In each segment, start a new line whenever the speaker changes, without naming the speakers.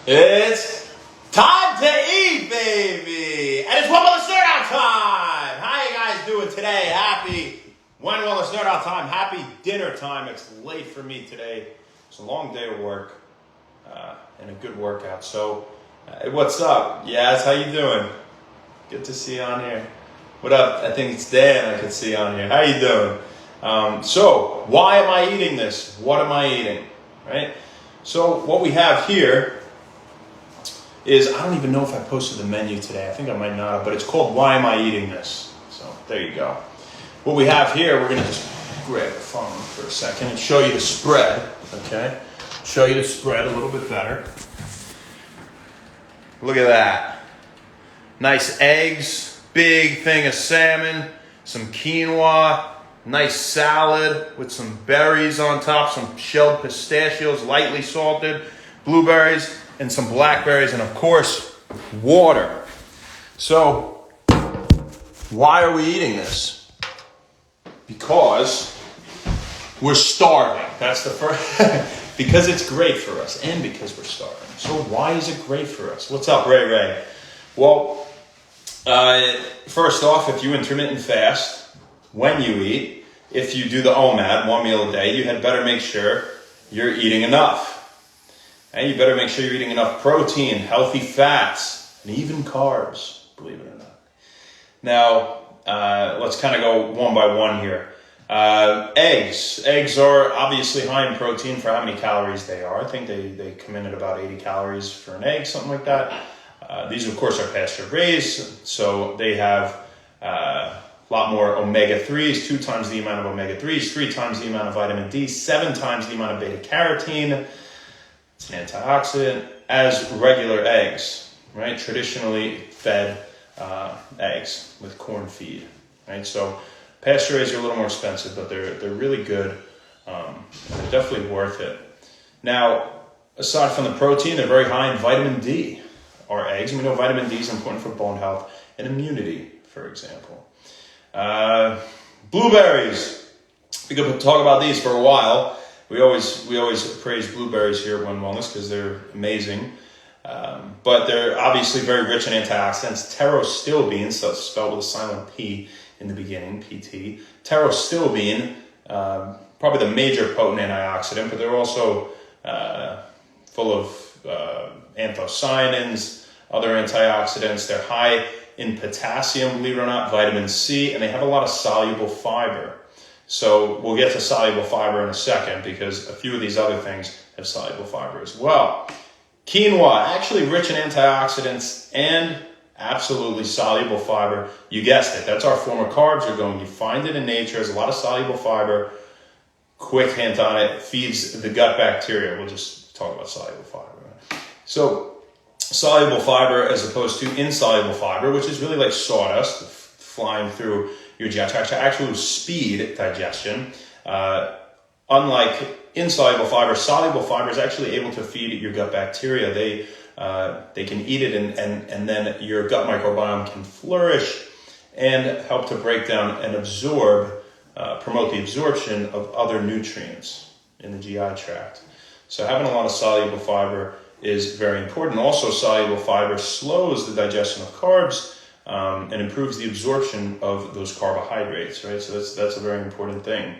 It's time to eat, baby! And it's Wellness Nerd Out time! How you guys doing today? Happy Wellness Nerd Out time. Happy dinner time. It's late for me today. It's a long day of work and a good workout. So, what's up? Yaz, how you doing? Good to see you on here. What up? I think it's Dan I can see on here. How you doing? So, why am I eating this? What am I eating? Right? So, what we have here is, I don't even know if I posted the menu today. I think I might not have, but it's called Why Am I Eating This? So, there you go. What we have here, we're going to just grab the phone for a second and show you the spread, okay? Show you the spread a little bit better. Look at that. Nice eggs, big thing of salmon, some quinoa, nice salad with some berries on top, some shelled pistachios, lightly salted, blueberries, and some blackberries, and of course, water. So, why are we eating this? Because we're starving. That's the first. Because it's great for us, and because we're starving. So why is it great for us? What's up, Ray? Well, first off, if you intermittent fast when you eat, if you do the OMAD, 1 meal a day, you had better make sure you're eating enough. And you better make sure you're eating enough protein, healthy fats, and even carbs, believe it or not. Now, let's kind of go one by one here. Eggs. Eggs are obviously high in protein for how many calories they are. I think they come in at about 80 calories for an egg, something like that. These, of course, are pasture raised, so they have a lot more omega-3s, 2 times the amount of omega-3s, 3 times the amount of vitamin D, 7 times the amount of beta-carotene. It's an antioxidant, as regular eggs, right? Traditionally fed eggs with corn feed, right? So pasture raised are a little more expensive, but they're really good. They're definitely worth it. Now, aside from the protein, they're very high in vitamin D. Our eggs, and we know vitamin D is important for bone health and immunity, for example. Blueberries. We could talk about these for a while. We always praise blueberries here at One Wellness because they're amazing. But they're obviously very rich in antioxidants. Pterostilbene, so it's spelled with a silent P in the beginning, PT. Pterostilbene, probably the major potent antioxidant, but they're also full of anthocyanins, other antioxidants. They're high in potassium, believe it or not, vitamin C, and they have a lot of soluble fiber. So we'll get to soluble fiber in a second because a few of these other things have soluble fiber as well. Quinoa, actually rich in antioxidants and absolutely soluble fiber. You guessed it. That's our form of carbs are going. You find it in nature. There's a lot of soluble fiber. Quick hint on it. Feeds the gut bacteria. We'll just talk about soluble fiber. So soluble fiber as opposed to insoluble fiber, which is really like sawdust flying through your GI tract to actually speed digestion. Unlike insoluble fiber, soluble fiber is actually able to feed your gut bacteria. They can eat it and then your gut microbiome can flourish and help to break down and absorb, promote the absorption of other nutrients in the GI tract. So having a lot of soluble fiber is very important. Also, soluble fiber slows the digestion of carbs and improves the absorption of those carbohydrates, right? So that's a very important thing.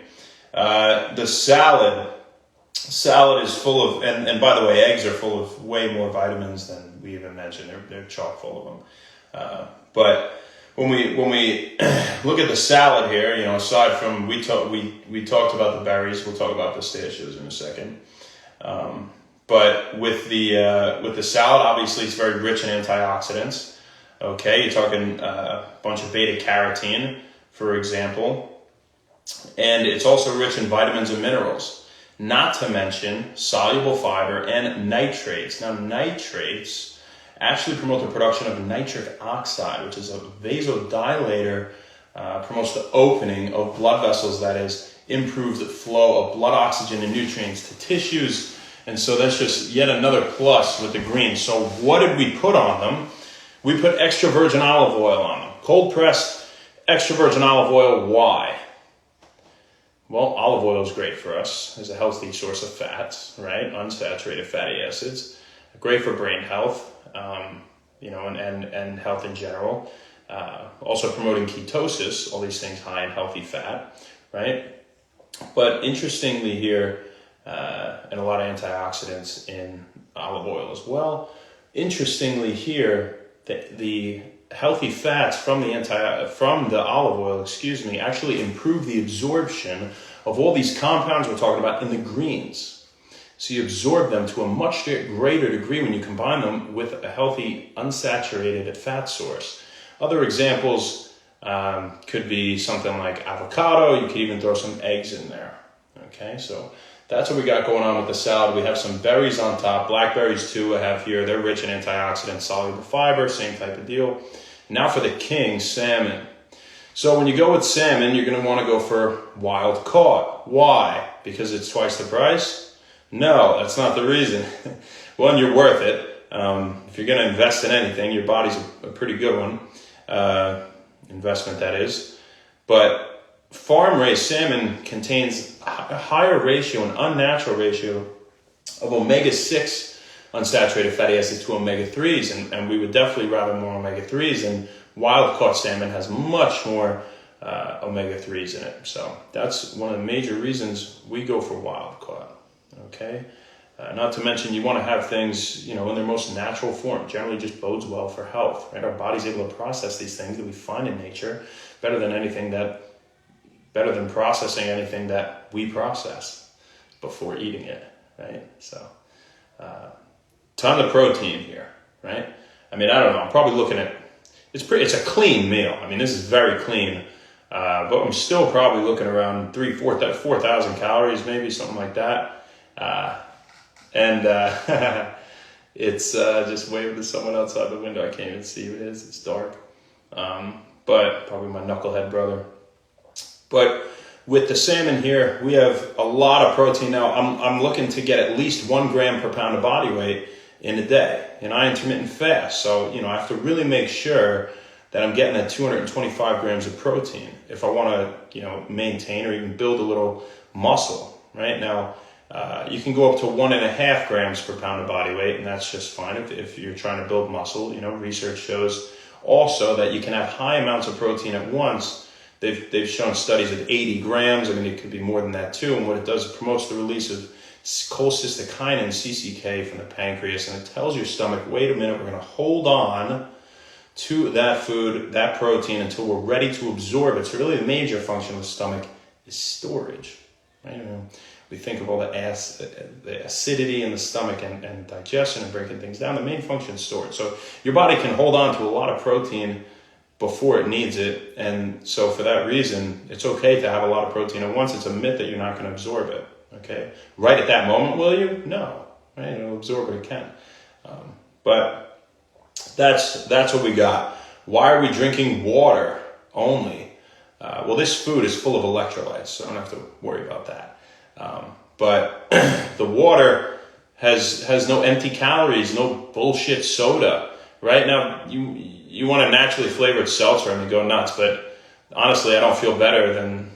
The salad is full of, and by the way, eggs are full of way more vitamins than we even mentioned. They're chock full of them. But when we look at the salad here, you know, aside from we talked about the berries, we'll talk about pistachios in a second. But with the salad, obviously, it's very rich in antioxidants. Okay, you're talking a bunch of beta-carotene, for example. And it's also rich in vitamins and minerals, not to mention soluble fiber and nitrates. Now, nitrates actually promote the production of nitric oxide, which is a vasodilator, promotes the opening of blood vessels, that is, improves the flow of blood oxygen and nutrients to tissues. And so that's just yet another plus with the greens. So what did we put on them? We put extra virgin olive oil on them. Cold pressed extra virgin olive oil. Why? Well, olive oil is great for us as a healthy source of fats, right? Unsaturated fatty acids. great for brain health, and health in general. Also promoting ketosis, all these things high in healthy fat, right? But interestingly here, and a lot of antioxidants in olive oil as well. Interestingly here, the healthy fats from the olive oil, actually improve the absorption of all these compounds we're talking about in the greens. So you absorb them to a much greater degree when you combine them with a healthy unsaturated fat source. Other examples could be something like avocado. You could even throw some eggs in there. Okay, so that's what we got going on with the salad. We have some berries on top, blackberries too I have here. They're rich in antioxidants, soluble fiber, same type of deal. Now for the king, salmon. So when you go with salmon, you're going to want to go for wild caught. Why? Because it's twice the price? No, that's not the reason. One, you're worth it. If you're going to invest in anything, your body's a pretty good one. Investment, that is. But farm-raised salmon contains a higher ratio, an unnatural ratio of omega-6 unsaturated fatty acids to omega-3s, and we would definitely rather more omega-3s, and wild-caught salmon has much more omega-3s in it. So that's one of the major reasons we go for wild-caught, okay? Not to mention you want to have things, in their most natural form. Generally just bodes well for health, right? Our body's able to process these things that we find in nature better than processing anything that we process before eating it, right? So, ton of protein here, right? I mean, I don't know. I'm probably looking at, it's a clean meal. I mean, this is very clean, but I'm still probably looking around 4,000 calories, maybe something like that. It's just waving to someone outside the window. I can't even see who it is. It's dark. But probably my knucklehead brother. But with the salmon here, we have a lot of protein. Now, I'm looking to get at least 1 gram per pound of body weight in a day. And I intermittent fast. So, I have to really make sure that I'm getting at 225 grams of protein if I want to, maintain or even build a little muscle, right? Now, you can go up to 1.5 grams per pound of body weight, and that's just fine if you're trying to build muscle. Research shows also that you can have high amounts of protein at once. They've shown studies of 80 grams. I mean, it could be more than that too. And what it does, it promotes the release of cholecystokinin, CCK, from the pancreas, and it tells your stomach, wait a minute, we're going to hold on to that food, that protein, until we're ready to absorb it. So really the major function of the stomach is storage, right? We think of all the acidity in the stomach and digestion and breaking things down. The main function is storage. So your body can hold on to a lot of protein before it needs it. And so for that reason, it's okay to have a lot of protein at once. It's a myth that you're not going to absorb it, okay? Right at that moment, will you? No, right? It'll absorb what it can. But that's what we got. Why are we drinking water only? Well, this food is full of electrolytes, so I don't have to worry about that. But the water has no empty calories, no bullshit soda. Right now, you want a naturally flavored seltzer, I mean, go nuts. But honestly, I don't feel better than,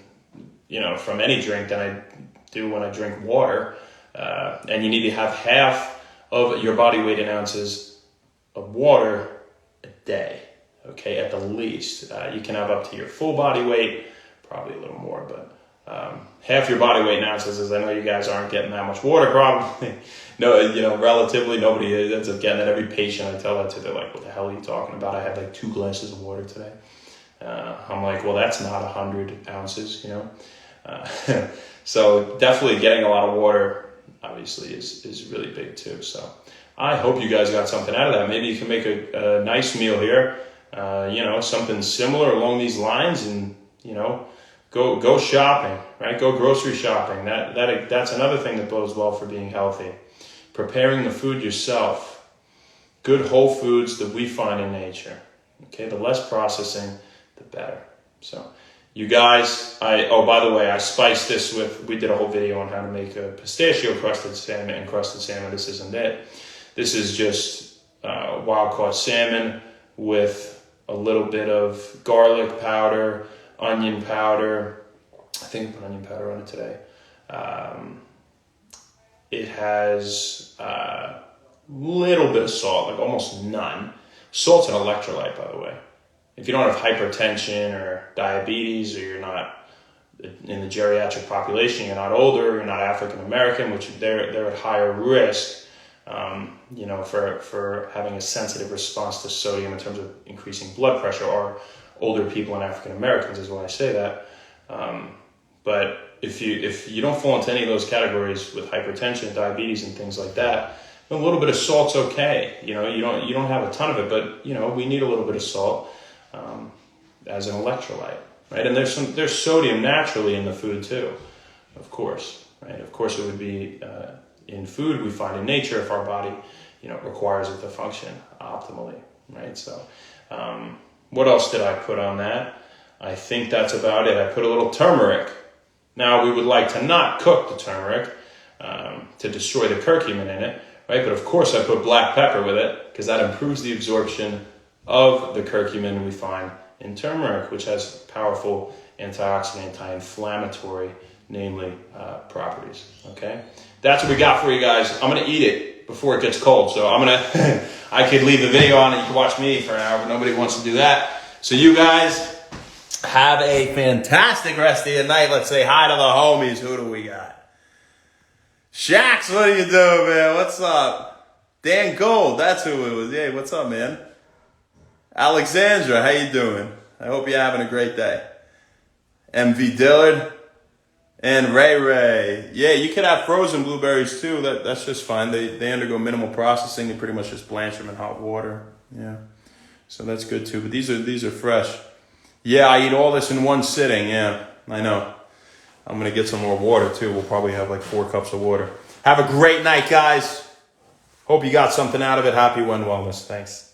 from any drink than I do when I drink water. And you need to have half of your body weight in ounces of water a day, okay, at the least. You can have up to your full body weight, probably a little more, but half your body weight in ounces, as I know you guys aren't getting that much water probably. No, relatively nobody ends up getting that. Every patient I tell that to, they're like, what the hell are you talking about? I had like 2 glasses of water today. I'm like, well, that's not 100 ounces, So definitely getting a lot of water, obviously, is really big too. So I hope you guys got something out of that. Maybe you can make a nice meal here, something similar along these lines, and, go shopping, right? Go grocery shopping. That's another thing that bodes well for being healthy. Preparing the food yourself. Good whole foods that we find in nature. Okay, the less processing, the better. So, you guys, by the way, I spiced this with, we did a whole video on how to make a pistachio crusted salmon and crusted salmon. This isn't it. This is just wild caught salmon with a little bit of garlic powder, onion powder. I think I put onion powder on it today. It has little bit of salt, like almost none. Salt's an electrolyte, by the way. If you don't have hypertension or diabetes, or you're not in the geriatric population, you're not older, you're not African American, which they're at higher risk, for having a sensitive response to sodium in terms of increasing blood pressure, or older people and African Americans is why I say that. But if you don't fall into any of those categories with hypertension, diabetes, and things like that, a little bit of salt's okay. You don't have a ton of it, but we need a little bit of salt as an electrolyte, right? And there's sodium naturally in the food too, of course, right? Of course, it would be in food we find in nature if our body, requires it to function optimally, right? So, what else did I put on that? I think that's about it. I put a little turmeric. Now, we would like to not cook the turmeric to destroy the curcumin in it, right? But of course, I put black pepper with it because that improves the absorption of the curcumin we find in turmeric, which has powerful antioxidant, anti-inflammatory, namely, properties, okay? That's what we got for you guys. I'm going to eat it before it gets cold. So I could leave the video on and you can watch me for an hour, but nobody wants to do that. So you guys have a fantastic rest of your night. Let's say hi to the homies. Who do we got? Shax, what are you doing, man? What's up? Dan Gold, that's who it was. Hey, what's up, man? Alexandra, how you doing? I hope you're having a great day. MV Dillard and Ray Ray. Yeah, you can have frozen blueberries too. That's just fine. They undergo minimal processing. You pretty much just blanch them in hot water. Yeah, so that's good too. But these are fresh. Yeah, I eat all this in one sitting. Yeah, I know. I'm going to get some more water too. We'll probably have like 4 cups of water. Have a great night, guys. Hope you got something out of it. Happy Wellness. Thanks.